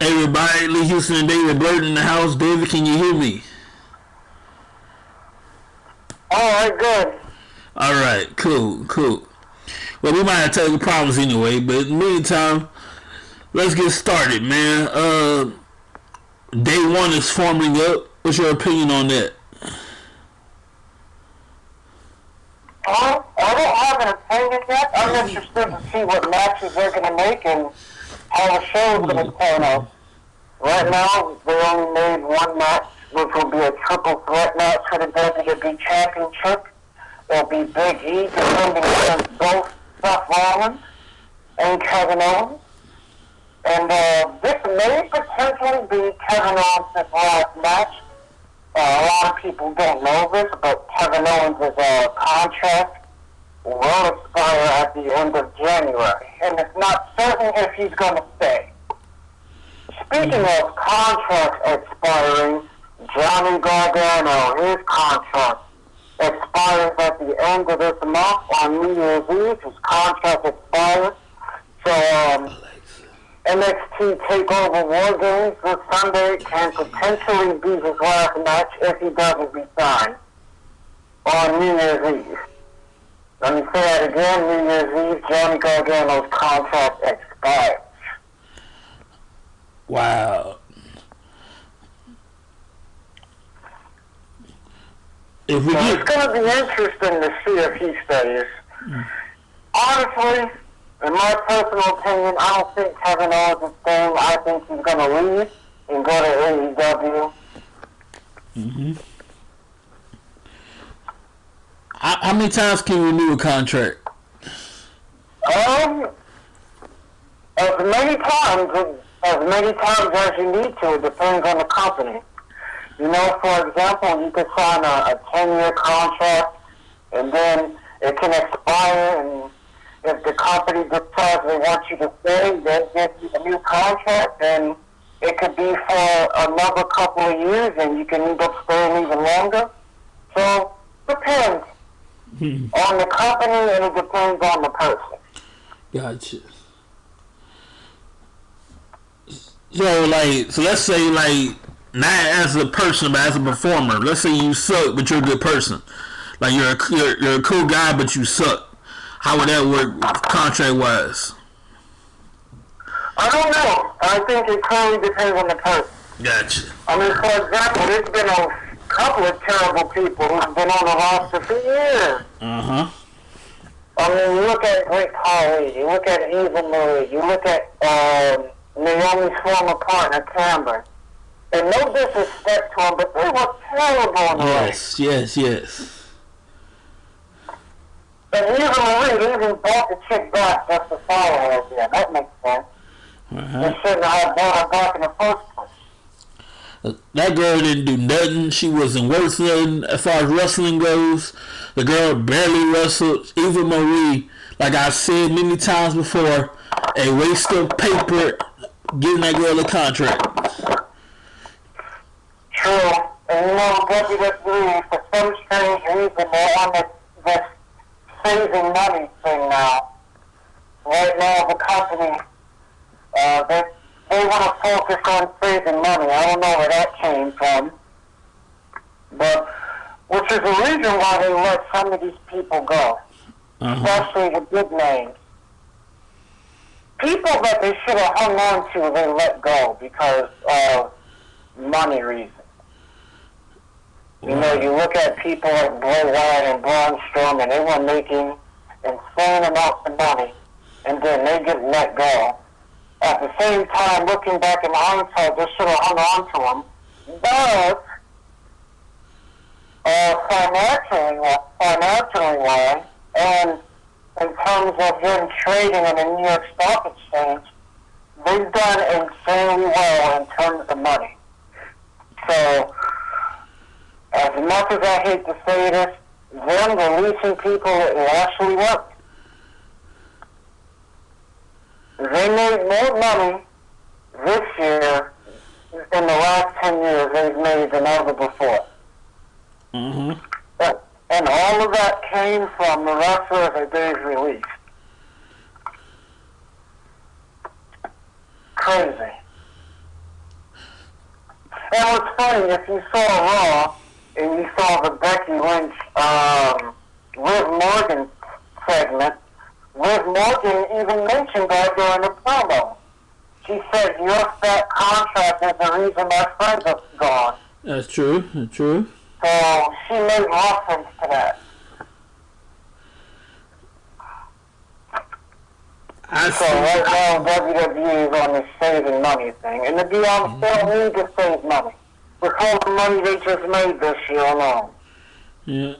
Everybody, Lee Houston and David Burton in the house. David, can you hear me? Alright, good. Alright, cool. Well, we might have technical problems anyway, but in the meantime, let's get started, man. Day one is forming up. What's your opinion on that? I don't have an opinion yet. I'm interested to see what matches they're going to make and how the show is going to turn out. Right now, they only made one match, which will be a triple threat match for the WWE Championship. It'll be Big E defending against both Seth Rollins and Kevin Owens. And this may potentially be Kevin Owens' last match. A lot of people don't know this, but Kevin Owens' contract will expire at the end of January. And it's not certain if he's going to stay. Speaking of contracts expiring, Johnny Gargano, his contract expires at the end of this month on New Year's Eve. His contract expires. So, NXT TakeOver War Games this Sunday can potentially be his last match if he doesn't resign on New Year's Eve. Let me say that again, New Year's Eve, Johnny Gargano's contract expires. Wow. It's going to be interesting to see if he stays. Honestly, in my personal opinion, I don't think Kevin Owens is staying. I think he's going to leave and go to AEW. Mm-hmm. How many times can you renew a contract? As many times as you need to. It depends on the company. You know, for example, you could sign a 10-year contract, and then it can expire, and if the company decides they want you to stay, they give you a new contract, and it could be for another couple of years, and you can end up staying even longer. So, it depends on the company, and it depends on the person. Gotcha. So let's say, not as a person, but as a performer. Let's say you suck, but you're a good person. Like you're a cool guy, but you suck. How would that work, contract wise? I don't know. I think it totally depends on the person. Gotcha. I mean, for example, there's been a couple of terrible people who've been on the roster for years. I mean, you look at Great Khali, you look at Eva Marie, you look at Naomi's former partner, Cameron. And no disrespect to them, but they were terrible in the ring. Yes. And Eva Marie, they even brought the chick back just to follow her again. That makes sense. They shouldn't have brought her back in the first place. That girl didn't do nothing. She wasn't worth nothing as far as wrestling goes. The girl barely wrestled. Eva Marie, like I said many times before, a waste of paper giving that girl a contract. True. And you know, WWE, for some strange reason, they're on this saving money thing now. Right now, the company, they want to focus on saving money. I don't know where that came from. But, which is the reason why they let some of these people go. Especially the big names. People that they should have hung on to, they let go because of money reasons. You know, you look at people like Bray Wyatt and Braun Strowman, they were making insane amounts of money, and then they get let go. At the same time, looking back in hindsight, they should have hung on to them. But, financially wise, and in terms of them trading in the New York Stock Exchange, they've done insanely well in terms of money. So, as much as I hate to say this, them releasing people, it actually worked. They made more money this year in the last 10 years they've made than ever before. And all of that came from the wrestlers that they've released. Crazy. funny if you saw Raw and you saw the Becky Lynch, Liv Morgan segment. Liv Morgan even mentioned that during the promo. She said, your fat contract is the reason my friends are gone. That's true. That's true. So she made reference to that. So right now WWE is on this saving money thing. And to be honest, they don't need to save money. With all the money they just made this year alone. Yeah.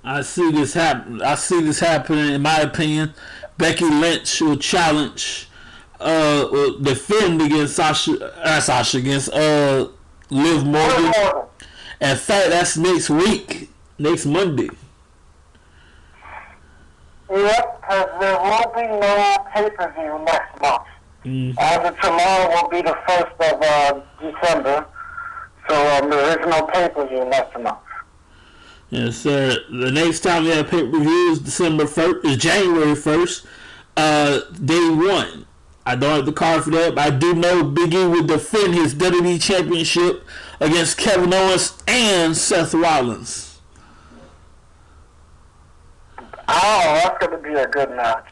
I see this happening. In my opinion, Becky Lynch will challenge, will defend against against Liv Morgan. In fact, that's next week, next Monday. Yep, because there will be no pay-per-view next month. As of tomorrow will be the 1st of December, so there is no pay-per-view next month. Yes, sir. The next time we have pay-per-view is December 1st, is January 1st, day 1. I don't have the card for that, but I do know Big E will defend his WWE Championship against Kevin Owens and Seth Rollins. Oh, that's going to be a good match.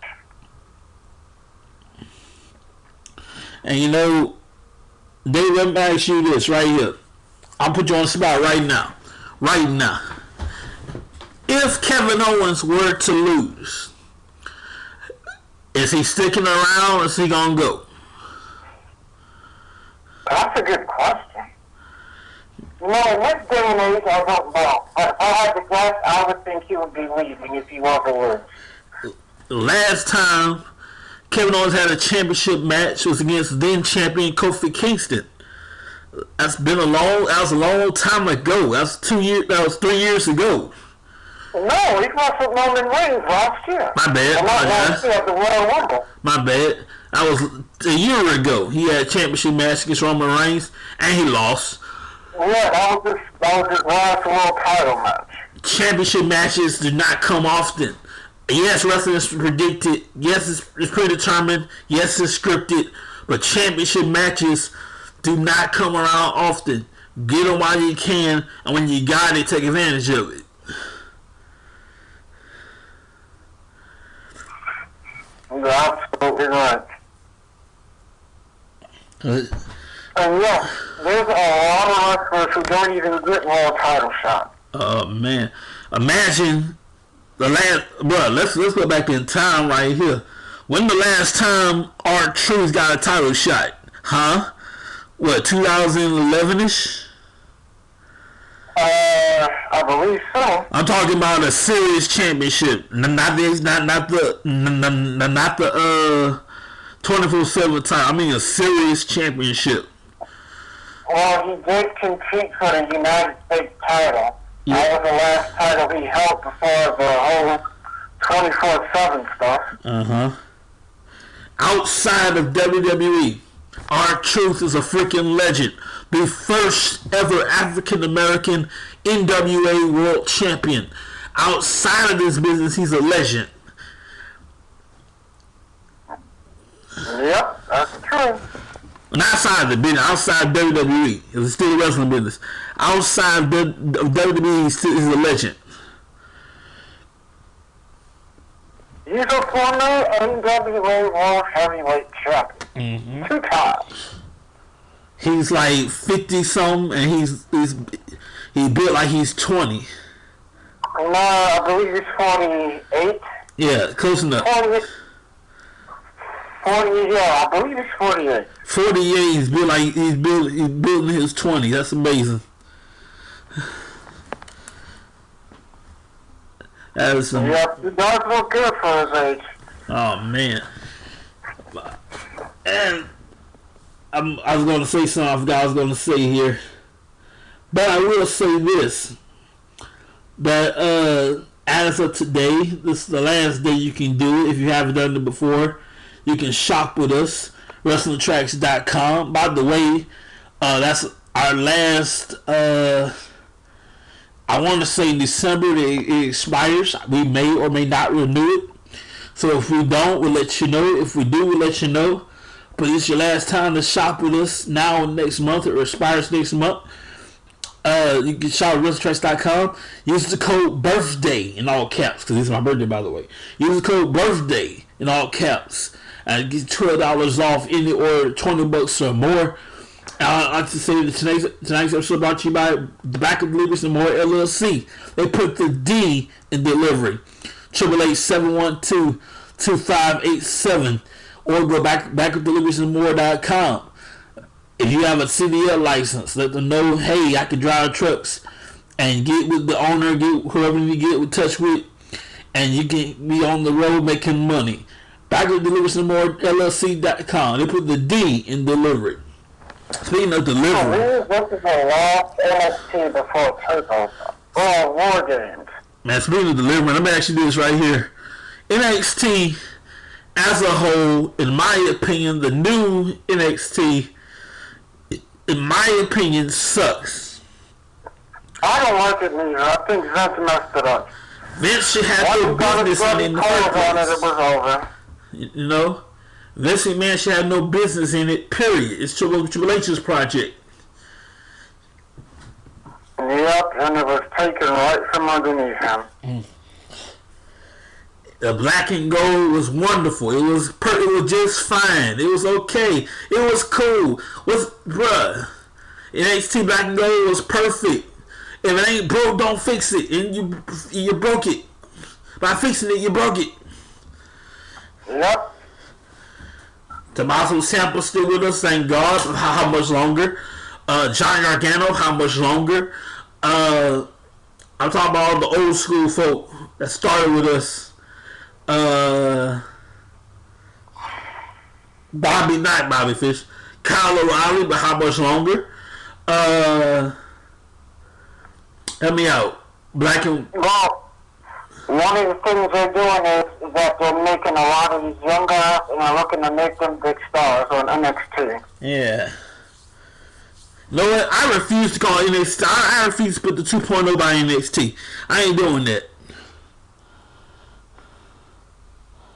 And you know, Dave, let me ask you this right here. I'll put you on the spot right now. Right now. If Kevin Owens were to lose, is he sticking around or is he going to go? That's a good question. You know, in this day and age, I don't know. But if I had to guess, I would think he would be leaving if he was to lose. Last time Kevin Owens had a championship match was against then champion Kofi Kingston. That was a long time ago. That was 3 years ago. No, he wrestled Roman Reigns last year. My bad. Last year at the Royal Rumble. My bad. That was a year ago. He had a championship match against Roman Reigns, and he lost. Yeah, that was his last world title match. Championship matches do not come often. Yes, wrestling is predicted. Yes, it's predetermined. Yes, it's scripted. But championship matches do not come around often. Get them while you can, and when you got it, take advantage of it. You're absolutely right. And yeah, there's a lot of wrestlers who don't even get world title shots. Oh man, imagine the last. Bro, let's go back in time right here. When the last time R-Truth got a title shot? Huh? What, 2011ish? I believe so. I'm talking about a serious championship, not the 24/7 time. I mean a serious championship. Well, he did compete for the United States title. Yeah. That was the last title he held before the whole 24/7 stuff. Outside of WWE, R-Truth is a freaking legend. The first ever African American NWA World Champion. Outside of this business, he's a legend. Yep, that's true. And outside of the business, outside of WWE, it's still a wrestling business. Outside of WWE, he's a legend. He's a former NWA World Heavyweight Champion. 2 times. He's like 50-something, and he built like he's 20. No, I believe he's 48. Yeah, close enough. 40, yeah, I believe he's 48. 48, he's built like he's building his 20. That's amazing. That is some. Yep, he does look good for his age. Oh man. And I was going to say something I forgot I was going to say here. But I will say this. That as of today, this is the last day you can do it. If you haven't done it before, you can shop with us. WrestlingTracks.com. By the way, that's our last, I want to say in December it expires. We may or may not renew it. So if we don't, we'll let you know. If we do, we'll let you know. but it's your last time to shop with us now and next month. It expires next month. You can shop at WrestleTracks.com. Use the code BIRTHDAY in all caps, because it's my birthday, by the way. Use the code BIRTHDAY in all caps and get $12 off any order, $20 or more. I'd like to say that tonight's episode brought to you by the Back of Deliveries and More LLC. They put the D in delivery. 888-712-2587, or go backofdeliveriesandsmore.com. If you have a CDL license, let them know, hey, I can drive trucks, and get with the owner, get whoever you get in touch with, and you can be on the road making money. Backofdeliveriesandsmore.LLC.com. They put the D in delivery. Speaking of delivery, This is the last NXT before TakeOver. Oh, War Games. Man, speaking of delivery, let me actually do this right here. NXT as a whole, in my opinion, the new NXT, in my opinion, sucks. I don't like it neither. I think Vince messed it up. Vince should have no business in the first place. It was over. You know? Vince McMahon should have no business in it, period. It's Triple H's project. Yep, and it was taken right from underneath him. The black and gold was wonderful. It was just fine. It was okay. It was cool. Bruh, NXT black and gold was perfect. If it ain't broke, don't fix it. And you broke it. By fixing it, you broke it. Yep. Tommaso Ciampa still with us, thank God. How much longer? Johnny Gargano, how much longer? I'm talking about all the old school folk that started with us. Bobby Fish. Kyle O'Reilly, but how much longer? Help me out. Black and... Well, one of the things they're doing is that they're making a lot of these young guys and they're looking to make them big stars on NXT. Yeah. You know what? I refuse to call NXT. I refuse to put the 2.0 by NXT. I ain't doing that.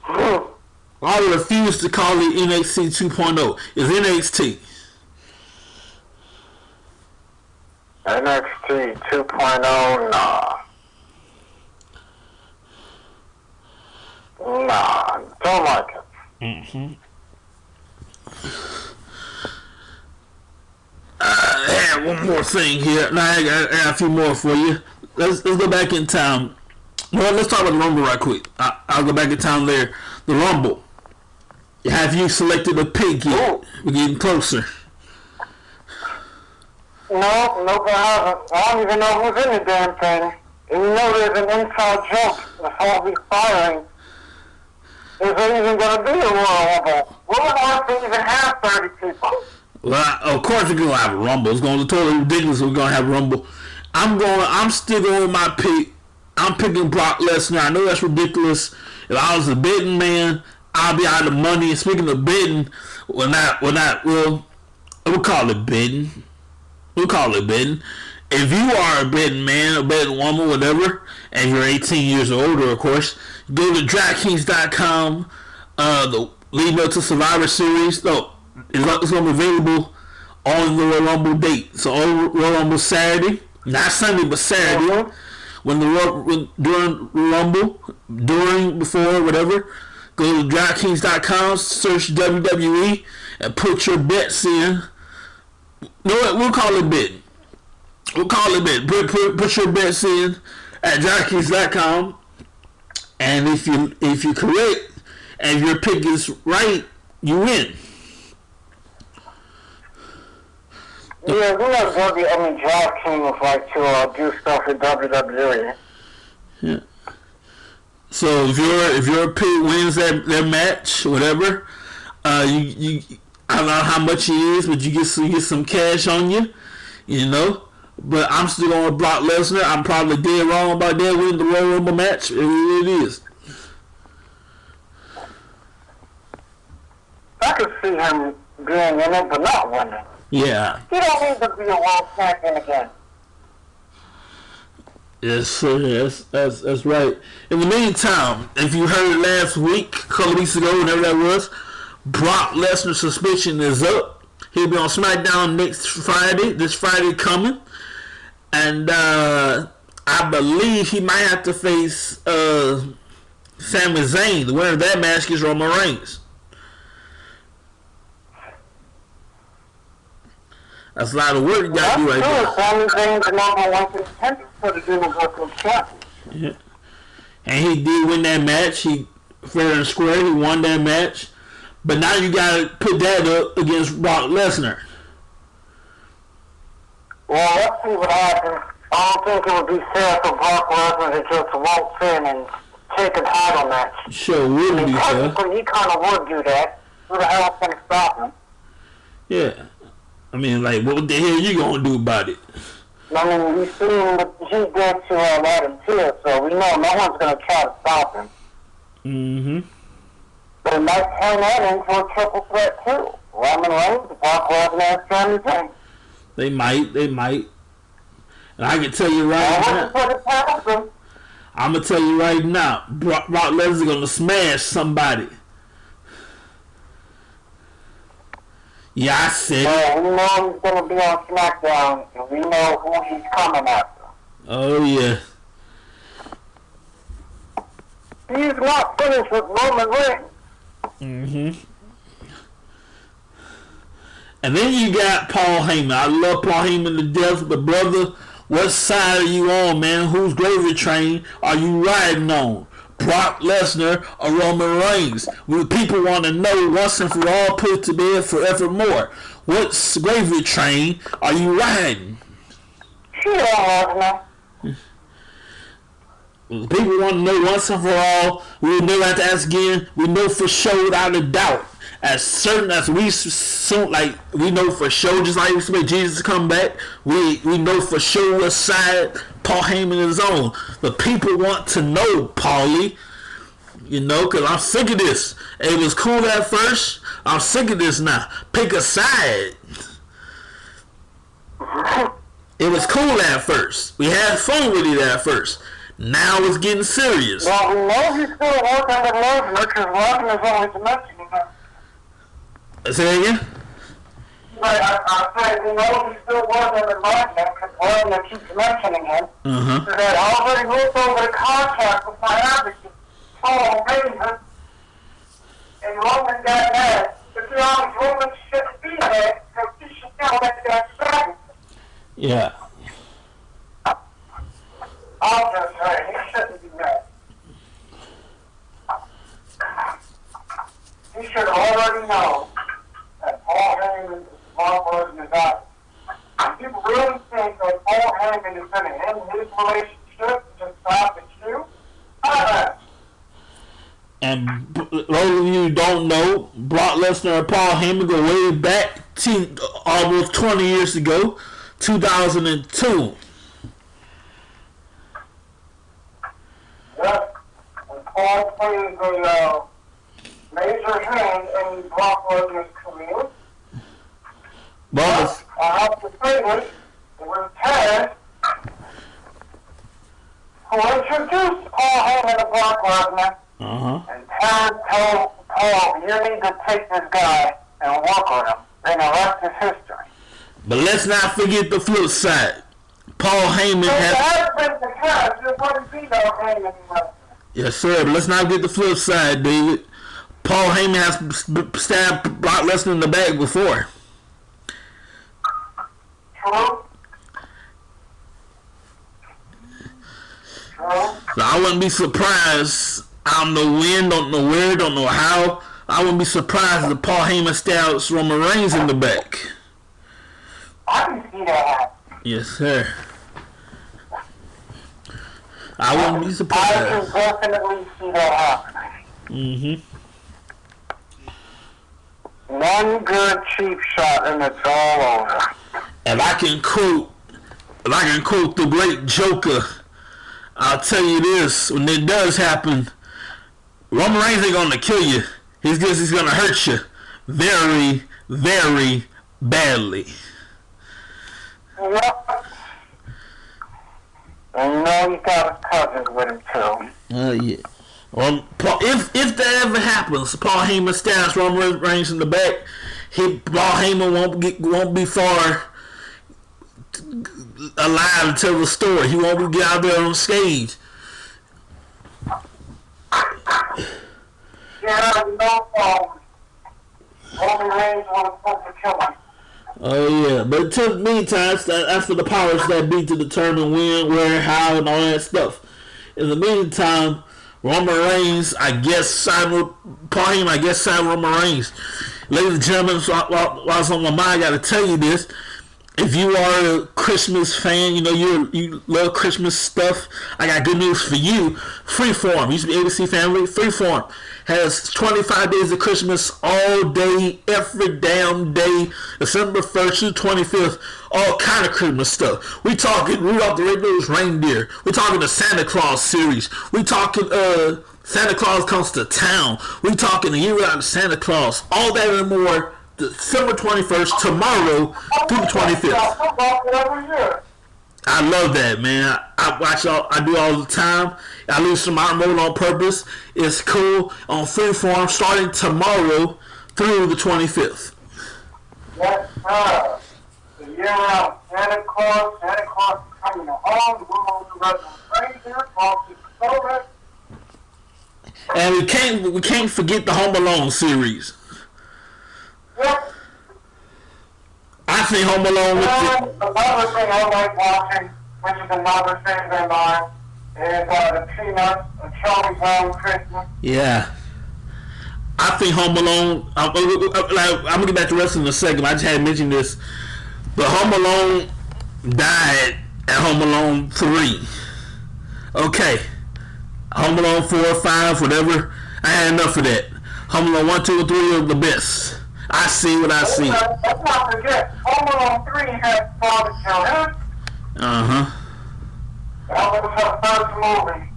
I refuse to call it NXT 2.0. It's NXT. NXT 2.0, nah. Nah, don't like it. Mm-hmm. I have one more thing here. Now I got a few more for you. Let's go back in time. Well, let's talk about the Rumble right quick. I'll go back in time there. The Rumble. Have you selected a pig yet? Ooh. We're getting closer. No, I haven't. I don't even know who's in the damn thing. And you know there's an inside joke with all these firing. Is there even going to be a Royal Rumble? Will it even have 30 people? Well, of course we're going to have a Rumble. It's going to be totally ridiculous. We're going to have a Rumble. I'm still going with my pick. I'm picking Brock Lesnar. I know that's ridiculous. If I was a betting man, I'd be out of money. And speaking of betting, we'll call it betting. We'll call it betting. If you are a betting man, a betting woman, whatever, and you're 18 years or older, of course, go to DraftKings.com. The leading up to Survivor Series, though, it's going to be available on the Royal Rumble date. So on Royal Rumble Saturday, not Sunday, but Saturday, during the Rumble, before, whatever, go to DraftKings.com, search WWE, and put your bets in. No, we'll call it betting. Put your bets in at DraftKings.com, and if you're correct and your pick is right, you win. Yeah, we have DraftKings like to do stuff with WWE. Yeah. So if your pick wins that match, whatever, you I don't know how much it is, but you get some cash on you, you know. But I'm still going to Brock Lesnar. I'm probably dead wrong about that winning the Royal Rumble match. It is. I could see him being in it, but not winning. Yeah. He don't need to be a world champion again. Yes, that's right. In the meantime, if you heard it last week, a couple weeks ago, whenever that was, Brock Lesnar's suspension is up. He'll be on SmackDown this Friday coming. And I believe he might have to face Sami Zayn. The winner of that match is Roman Reigns. That's a lot of work you got to do right there. Sami Zayn's the number one contender for the Universal Champion. Yeah. And he did win that match. He fair and square. He won that match. But now you got to put that up against Brock Lesnar. Well, let's see what happens. I don't think it would be fair for Brock Lesnar to just waltz in and take a title match. Sure wouldn't be fair. Technically, he kind of would do that. Who the hell's going to stop him? Yeah. I mean, like, what the hell you going to do about it? I mean, we've seen what he did to Adam Pearce, so we know no one's going to try to stop him. Mm-hmm. But it might turn that into a triple threat, too. Roman Reigns, Brock Lesnar, and Sami Zayn. They might. And I can tell you right now. I'm going to tell you right now. Brock Lesnar going to smash somebody. Yeah, I said it. We know he's going to be on SmackDown, and we know who he's coming after. Oh, yeah. He's not finished with Roman Reigns. Mm-hmm. And then you got Paul Heyman. I love Paul Heyman to death, but brother, what side are you on, man? Whose gravy train are you riding on? Brock Lesnar or Roman Reigns? People want to know once and for all, put to bed forevermore. What gravy train are you riding? Sure, Lesnar. People want to know once and for all. We'll never have to ask again. We know for sure, without a doubt, as certain as we know for sure, just like we expect Jesus to come back, we know for sure what side Paul Heyman is on. But people want to know, Paulie, because I'm sick of this. It was cool at first. I'm sick of this now. Pick a side. It was cool at first. We had fun with it at first. Now it's getting serious. Well, we know he's still working with Lesnar because Lesnar's always mentioning him. Say that again? I said we know he's still working with Lesnar because Lesnar keeps mentioning him. Uh-huh. So that already moved over the contract with my advocate, Paul Heyman, and Roman got mad. But to be honest, Roman shouldn't be mad because he should know that that's right. Yeah. I'm just saying, he shouldn't be mad. He should already know that Paul Heyman is Brock Lesnar's out. If you really think that Paul Heyman is going to end his relationship to stop the shoe, and those of you who don't know, Brock Lesnar and Paul Heyman go way back to almost 20 years ago, 2002. Yes, and Paul plays a major hand in Brock Lesnar's career. But I have to say this, it was Taz who introduced Paul Heyman to Brock Lesnar. And Taz told Paul, you need to take this guy and work on him. And the rest is history. But let's not forget the flip side. Paul Heyman has... Yes, sir. But let's not forget the flip side, David. Paul Heyman has stabbed Brock Lesnar in the back before. True. So I wouldn't be surprised. I don't know when, don't know where, don't know how. I wouldn't be surprised if Paul Heyman stabs Roman Reigns in the back. I can see that happen. Yes, sir. I wouldn't be surprised. I can definitely see that happening. One good cheap shot and it's all over. If I can quote the great Joker, I'll tell you this: when it does happen, Roman Reigns ain't gonna kill you. He's gonna hurt you very, very badly. Yep. And you know he got his cousins with him too. Yeah. If that ever happens, Paul Heyman stabs Roman Reigns in the back. Paul Heyman won't be far alive to tell the story. He won't get out there on stage. Yeah, Roman Reigns was supposed to kill him. Oh yeah, but it took me times after the powers that be to determine when, where, how, and all that stuff. In the meantime, Roman Reigns, I guess, signed with Paul Heyman. I guess signed Roman Reigns. Ladies and gentlemen, while it's on my mind, I got to tell you this. If you are a Christmas fan, you love Christmas stuff, I got good news for you. Freeform, used to be ABC Family. Freeform has 25 days of Christmas all day, every damn day, December 1st to 25th, all kind of Christmas stuff. We talking Rudolph the Red-Nosed Reindeer. We talking the Santa Claus series. We talking Santa Claus Comes to Town. We talking the Year Without Santa Claus. All that and more. December 21st, tomorrow through the 25th. I love that, man. I watch all. I do all the time. I lose some mode on purpose. It's cool on Freeform starting tomorrow through the 25th. Yes, sir. The year round Santa Claus is coming home. And we can't forget the Home Alone series. Yep. I think Home Alone with another thing I like watching, which is another thing of mine, is the Peanuts, A Charlie Brown Christmas. Yeah. I think Home Alone, I'm going to get back to wrestling in a second. I just had to mention this. But Home Alone died at Home Alone 3. Okay. Home Alone 4 or 5, whatever. I had enough of that. Home Alone 1, 2, and 3 are the best. I see what I see. Let's not forget, Home Alone 3 had Father Killer. Uh-huh. That was her first movie.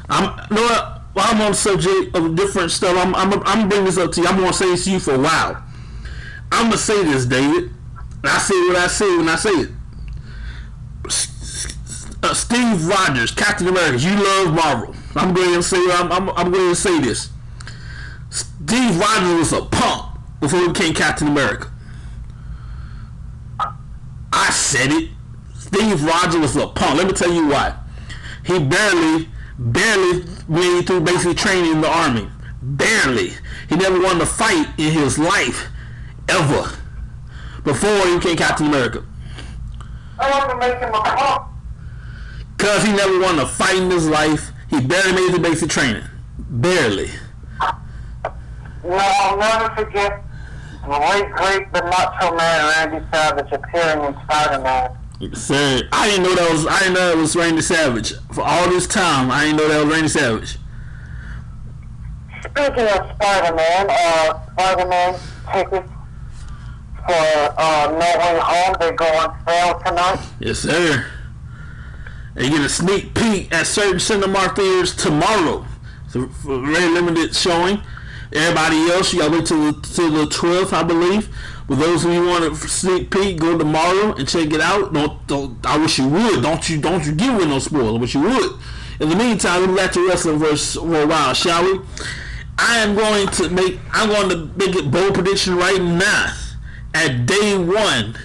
I'm on the subject of different stuff. I'm bringing this up to you. I'm going to say this to you for a while. I'm going to say this, David. I say what I say when I say it. Steve Rogers, Captain America, you love Marvel. I'm going to say I'm going to say this. Steve Rogers was a punk before he became Captain America. I said it. Steve Rogers was a punk. Let me tell you why. He barely made through basic training in the army. Barely. He never won a fight in his life ever before he became Captain America. I want to make him a punk. Because he never won a fight in his life. He barely made the basic training. Barely. No, I'll never forget the great but not so man Randy Savage appearing in Spider-Man. Sir, I didn't know that was Randy Savage. For all this time, I didn't know that was Randy Savage. Speaking of Spider-Man tickets for No Way Home, they go on sale tonight. Yes, sir. And you get a sneak peek at certain Cinemark theaters tomorrow. So for a very limited showing. Everybody else, you gotta wait till the 12th, I believe. But those of you who want a sneak peek, go tomorrow and check it out. Don't. I wish you would. Don't you give away no spoiler. I wish you would. In the meantime, we'll back to wrestling verse for a while, shall we? I'm going to make a bold prediction right now. At day one,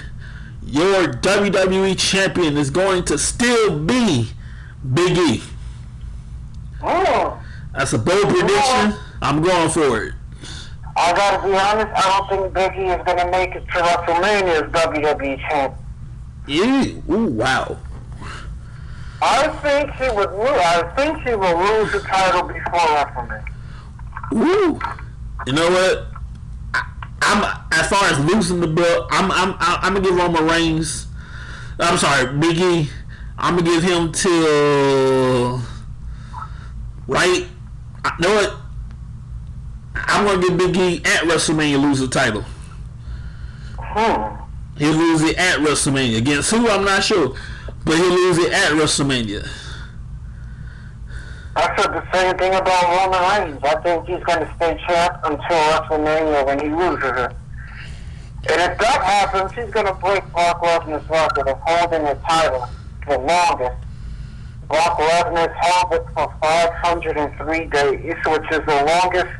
your WWE champion is going to still be Big E. Oh. That's a bold prediction. I'm going for it. I gotta be honest, I don't think Big E is gonna make it to WrestleMania as WWE champ. Ooh, wow. I think he will lose the title before WrestleMania. Ooh. You know what? I'm as far as losing the belt, I'm gonna give Roman Reigns. I'm sorry, Big E. I'm gonna give him till right. You know what? I'm going to give Big E at WrestleMania lose the title. He'll lose it at WrestleMania. Against who, I'm not sure. But he'll lose it at WrestleMania. I said the same thing about Roman Reigns. I think he's going to stay champ until WrestleMania when he loses it. And if that happens, he's going to break Brock Lesnar's record of holding the title the longest Brock Lesnar held it for 503 days, which is the longest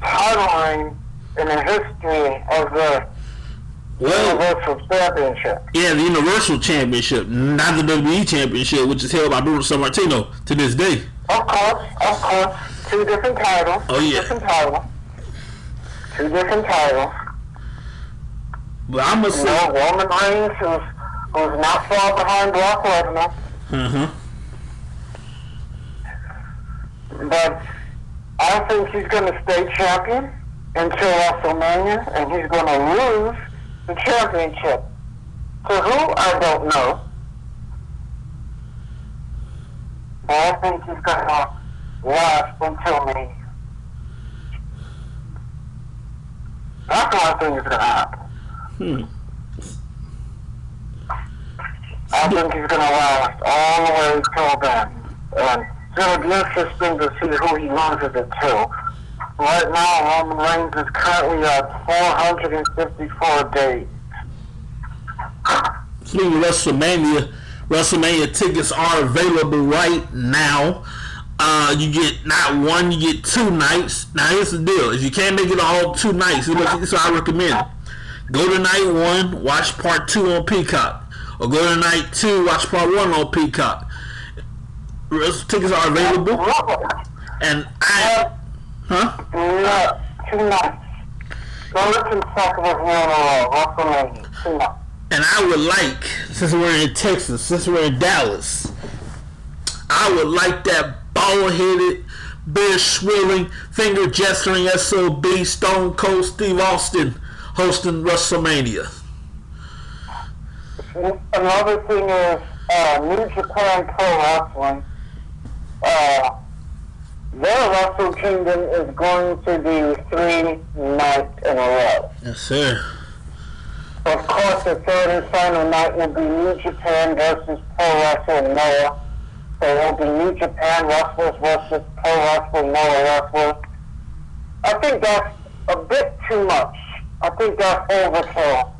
title reign in the history of the Universal Championship. Yeah, the Universal Championship, not the WWE Championship, which is held by Bruno Sammartino to this day. Of course. Two different titles. Oh, yeah. Two different titles. But I must say, Roman Reigns, who's not far behind Brock Lesnar. But I think he's going to stay champion until WrestleMania, and he's going to lose the championship. To who? I don't know. But I think he's going to last until Mania. That's what I think is going to happen. I think he's going to last all the way till then. And it's going to be interesting to see who he loses it to. Right now, Roman Reigns is currently at 454 days. Speaking of WrestleMania tickets are available right now. You get not one, you get 2 nights. Now here's the deal: if you can't make it all 2 nights, so I recommend go to night 1, watch part 2 on Peacock, or go to night 2, watch part 1 on Peacock. Tickets are available, and No, 2 nights. Go to consecutive year in a row. WrestleMania, 2 nights. And I would like, since we're in Texas, since we're in Dallas, I would like that bald-headed, beer-swilling, finger-gesturing SOB Stone Cold Steve Austin hosting WrestleMania. Another thing is New Japan Pro Wrestling. Their Wrestle Kingdom is going to be 3 nights in a row. Yes, sir. Of course, the third and final night will be New Japan versus Pro Wrestling Noah. So it will be New Japan wrestlers versus Pro Wrestling Noah wrestlers. I think that's a bit too much. I think that's overkill.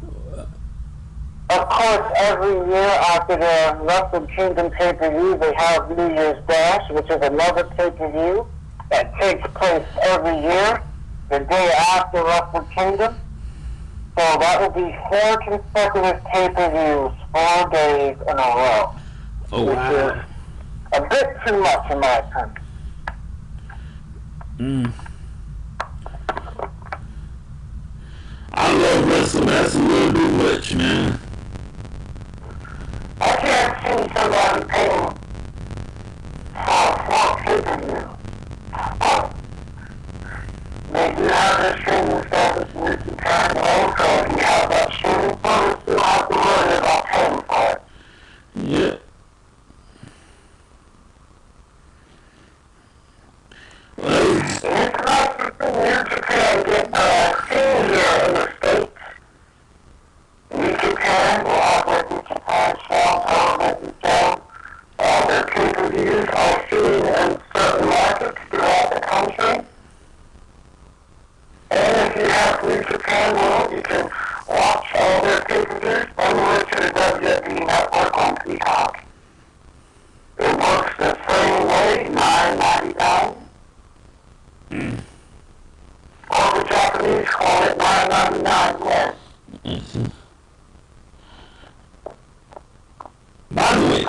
Of course, every year after the Wrestle Kingdom pay-per-view, they have New Year's Dash, which is another pay-per-view that takes place every year, the day after Wrestle Kingdom. So that will be 4 consecutive pay-per-views, 4 days in a row. Oh, wow. Which is a bit too much, in my opinion. I love wrestling, that's a little bit much, man. I can't see somebody paying for pay-per-view. They do have their streaming service in New Japan, but also if you have that streaming service, you have to worry about paying for it. Yeah. It's nice to see New Japan get seen here in the States. New Japan will have New Japan show, television show. All their pay-per-views are seen in certain markets throughout the country. And if you have New Japan World, you can watch all their pay-per-views over to the WWE Network on Peacock. It works the same way, $9.99. Or the Japanese call it $9.99 yen. By the way,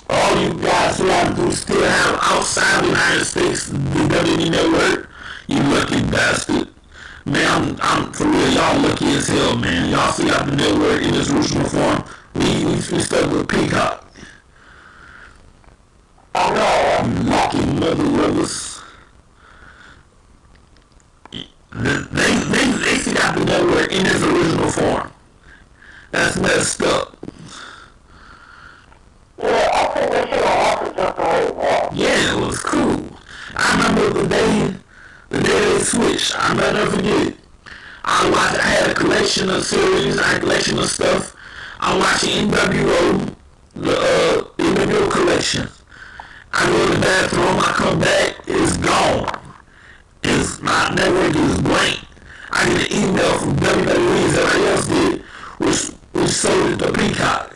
all you guys who still have outside the United States the WWE Network, you lucky bastard. Man, I'm for real, y'all lucky as hell, man. Y'all still got the network in its original form. We stuck with Peacock. I know. Lucky mother lovers. They still got the network in its original form. That's messed up. Yeah, I think they should have offered just the way it was. Yeah, it was cool. I remember the day they switched. I'll never forget it. I had a collection of series, I had a collection of stuff. I'm watching NWO, the NWO collection. I go to the bathroom, I come back, it's gone. My network is blank. I get an email from WWE as everybody else did, which sold it to Peacock.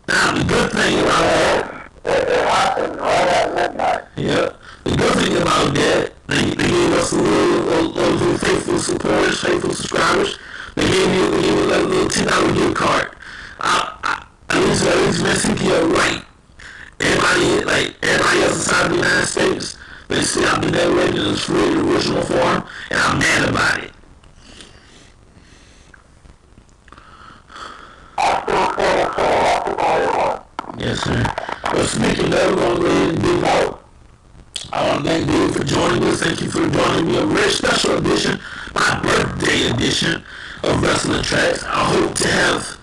Now the good thing about that, happened right at midnight. Yeah. The good thing about that, they gave us a little faithful supporters, faithful subscribers. They gave you like a little $10 gift card. At least Mexico, right? Everybody else inside the United States, they see I've been that rated in its original form, and I'm mad about it. I still stand for a lot of people. Yes, sir. Well, speaking of that, we're going to go ahead and dig out. I want to thank David for joining us. Thank you for joining me. A very special edition, my birthday edition of Wrestling Tracks. I hope to have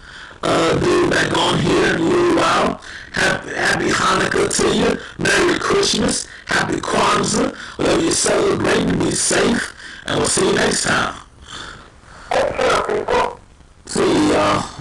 David back on here in a little while. Happy Hanukkah to you. Merry Christmas. Happy Kwanzaa. Whatever you're celebrating, be safe. And we'll see you next time. Take care, people. See y'all.